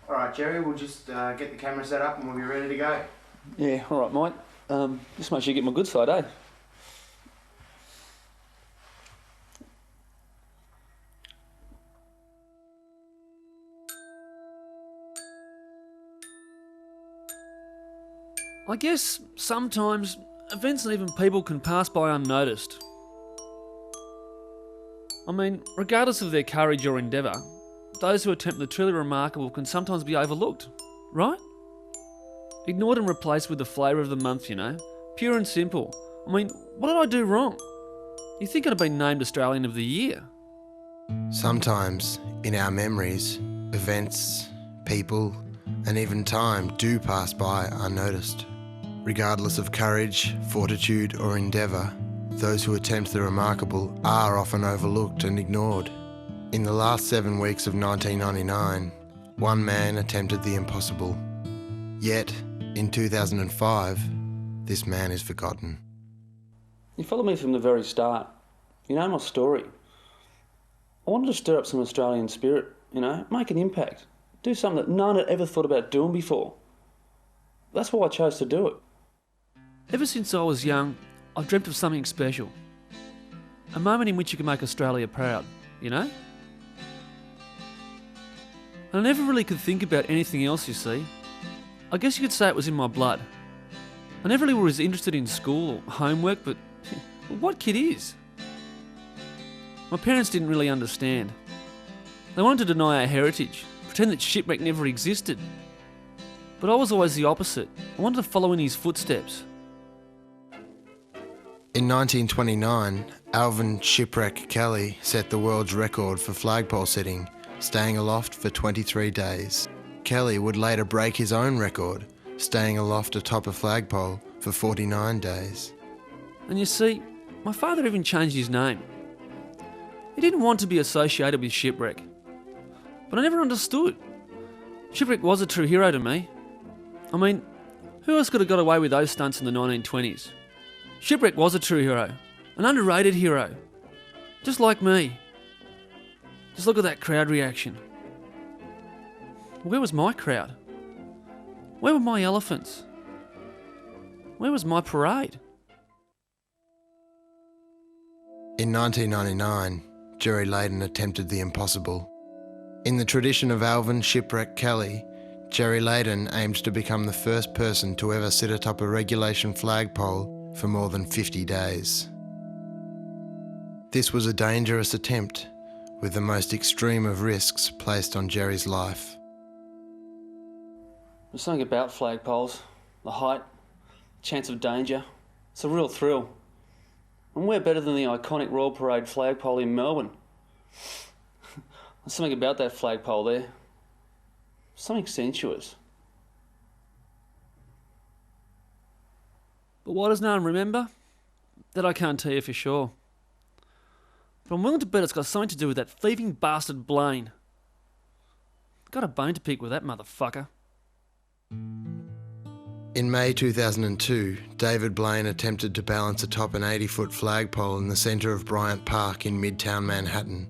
Alright Jerry, we'll just get the camera set up and we'll be ready to go. Yeah, alright mate. Just make sure you get my good side, eh? I guess sometimes events and even people can pass by unnoticed. I mean, regardless of their courage or endeavour, those who attempt the truly remarkable can sometimes be overlooked, right? Ignored and replaced with the flavour of the month, you know? Pure and simple. I mean, what did I do wrong? You think I'd have been named Australian of the Year? Sometimes, in our memories, events, people, and even time do pass by unnoticed. Regardless of courage, fortitude, or endeavour, those who attempt the remarkable are often overlooked and ignored. In the last 7 weeks of 1999, one man attempted the impossible. Yet, in 2005, this man is forgotten. You followed me from the very start. You know my story. I wanted to stir up some Australian spirit, you know, make an impact. Do something that no one had ever thought about doing before. That's why I chose to do it. Ever since I was young, I've dreamt of something special. A moment in which you can make Australia proud, you know? And I never really could think about anything else, you see. I guess you could say it was in my blood. I never really was interested in school or homework, but what kid is? My parents didn't really understand. They wanted to deny our heritage, pretend that shipwreck never existed. But I was always the opposite. I wanted to follow in his footsteps. In 1929, Alvin Shipwreck Kelly set the world's record for flagpole sitting, staying aloft for 23 days. Kelly would later break his own record, staying aloft atop a flagpole for 49 days. And you see, my father even changed his name. He didn't want to be associated with Shipwreck. But I never understood. Shipwreck was a true hero to me. I mean, who else could have got away with those stunts in the 1920s? Shipwreck was a true hero, an underrated hero, just like me. Just look at that crowd reaction. Where was my crowd? Where were my elephants? Where was my parade? In 1999, Jerry Leyden attempted the impossible. In the tradition of Alvin Shipwreck Kelly, Jerry Leyden aimed to become the first person to ever sit atop a regulation flagpole for more than 50 days. This was a dangerous attempt, with the most extreme of risks placed on Jerry's life. There's something about flagpoles, the height, chance of danger. It's a real thrill. And we're better than the iconic Royal Parade flagpole in Melbourne. There's something about that flagpole there. Something sensuous. But why does no one remember? That I can't tell you for sure. But I'm willing to bet it's got something to do with that thieving bastard Blaine. Got a bone to pick with that motherfucker. In May 2002, David Blaine attempted to balance atop an 80-foot flagpole in the centre of Bryant Park in Midtown Manhattan.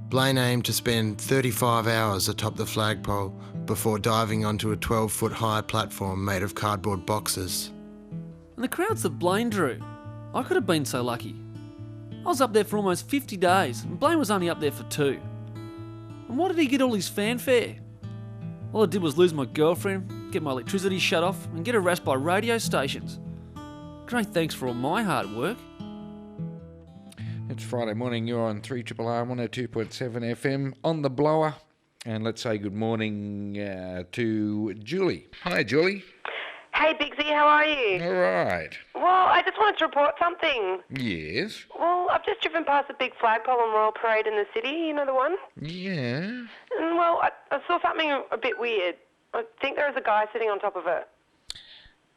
Blaine aimed to spend 35 hours atop the flagpole before diving onto a 12-foot high platform made of cardboard boxes. And the crowds that Blaine drew, I could have been so lucky. I was up there for almost 50 days, and Blaine was only up there for 2. And why did he get all his fanfare? All I did was lose my girlfriend, get my electricity shut off, and get harassed by radio stations. Great thanks for all my hard work. It's Friday morning, you're on 3RRR 102.7 FM on the blower. And let's say good morning to Julie. Hi, Julie. Hey, Bigsy, how are you? All right. Well, I just wanted to report something. Yes? Well, I've just driven past a big flagpole on Royal Parade in the city, you know the one? Yeah. And, well, I saw something a bit weird. I think there was a guy sitting on top of it.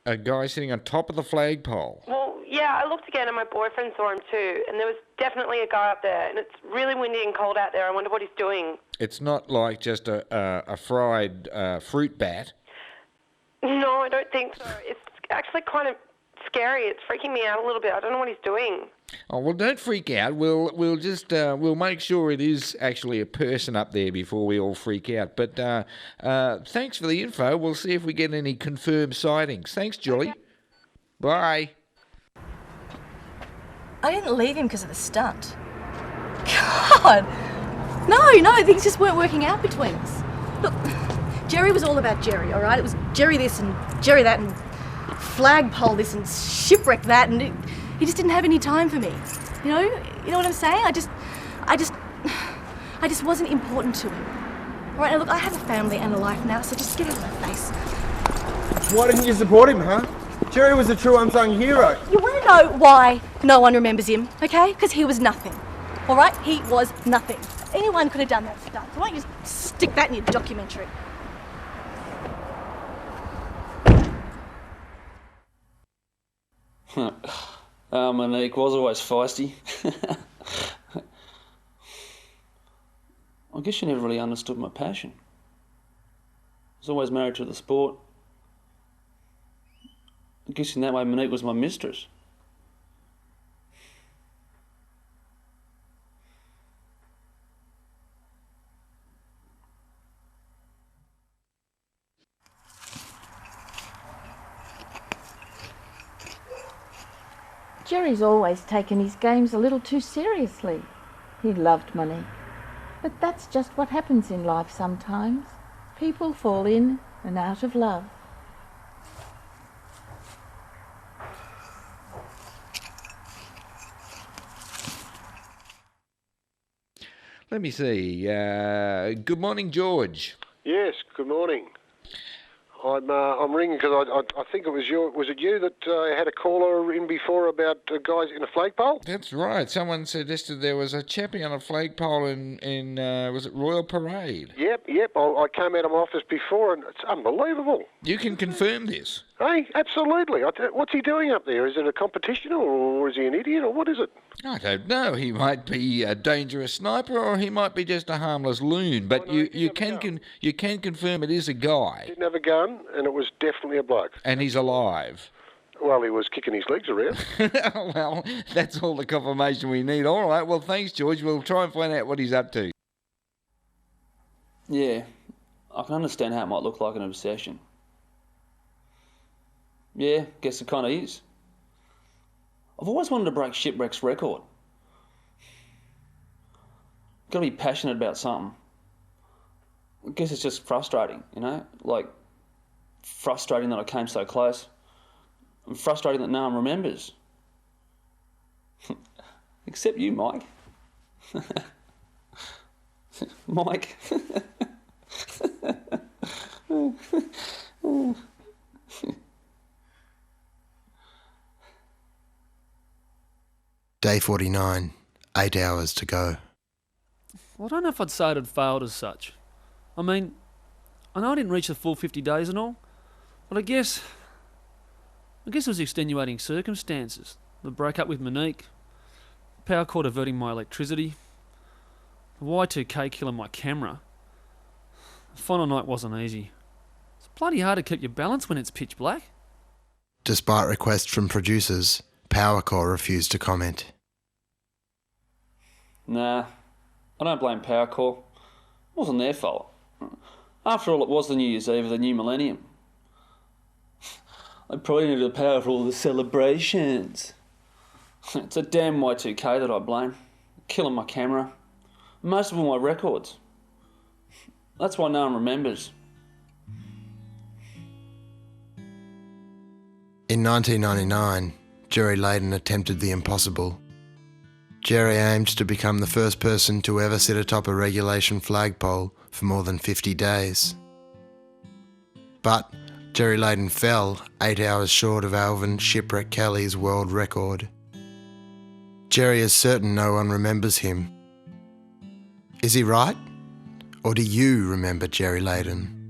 A guy sitting on top of the flagpole? Well, yeah, I looked again and my boyfriend saw him too, and there was definitely a guy up there, and it's really windy and cold out there. I wonder what he's doing. It's not like just a fried fruit bat. No, I don't think so. It's actually kind of scary. It's freaking me out a little bit. I don't know what he's doing. Oh, well, don't freak out. We'll just we'll make sure it is actually a person up there before we all freak out. But thanks for the info. We'll see if we get any confirmed sightings. Thanks, Julie. Okay. Bye. I didn't leave him because of the stunt. God! No, things just weren't working out between us. Look, Jerry was all about Jerry, all right? It was Jerry this and Jerry that and flagpole this and shipwreck that, and he just didn't have any time for me. You know what I'm saying? I just wasn't important to him. All right, now look, I have a family and a life now, so just get out of my face. Why didn't you support him, huh? Jerry was a true unsung hero. You want to know why no one remembers him, okay? Because he was nothing. All right? He was nothing. Anyone could have done that stunt. So why don't you just stick that in your documentary? Monique was always feisty. I guess she never really understood my passion. I was always married to the sport. I guess in that way Monique was my mistress. Jerry's always taken his games a little too seriously. He loved money. But that's just what happens in life sometimes. People fall in and out of love. Let me see. Good morning, George. Yes, good morning. I'm ringing because I think it was you that had a caller in before about guys in a flagpole? That's right. Someone suggested there was a chappie on a flagpole in was it Royal Parade? Yep. I came out of my office before and it's unbelievable. You can confirm this. Hey, absolutely. What's he doing up there? Is it a competition or is he an idiot or what is it? I don't know. He might be a dangerous sniper or he might be just a harmless loon. But Oh, no, you can confirm it is a guy. Didn't have a gun and it was definitely a bloke. And he's alive. Well, he was kicking his legs around. Well, that's all the confirmation we need. All right. Well, thanks, George. We'll try and find out what he's up to. Yeah, I can understand how it might look like an obsession. Yeah, guess it kind of is. I've always wanted to break Shipwreck's record. Got to be passionate about something. I guess it's just frustrating, like frustrating that I came so close. And frustrating that no one remembers. Except you, Mike. Mike. Day 49, 8 hours to go. Well, I don't know if I'd say it had failed as such. I mean, I know I didn't reach the full 50 days and all, but I guess it was extenuating circumstances. The breakup with Monique, power cord diverting my electricity, the Y2K killing my camera. The final night wasn't easy. It's bloody hard to keep your balance when it's pitch black. Despite requests from producers, Powercore refused to comment. Nah, I don't blame Powercore. It wasn't their fault. After all, it was the New Year's Eve of the new millennium. I probably needed the power for all the celebrations. It's a damn Y2K that I blame. Killing my camera. Most of all my records. That's why no one remembers. In 1999, Jerry Leyden attempted the impossible. Jerry aimed to become the first person to ever sit atop a regulation flagpole for more than 50 days. But Jerry Leyden fell 8 hours short of Alvin Shipwreck Kelly's world record. Jerry is certain no one remembers him. Is he right? Or do you remember Jerry Leyden?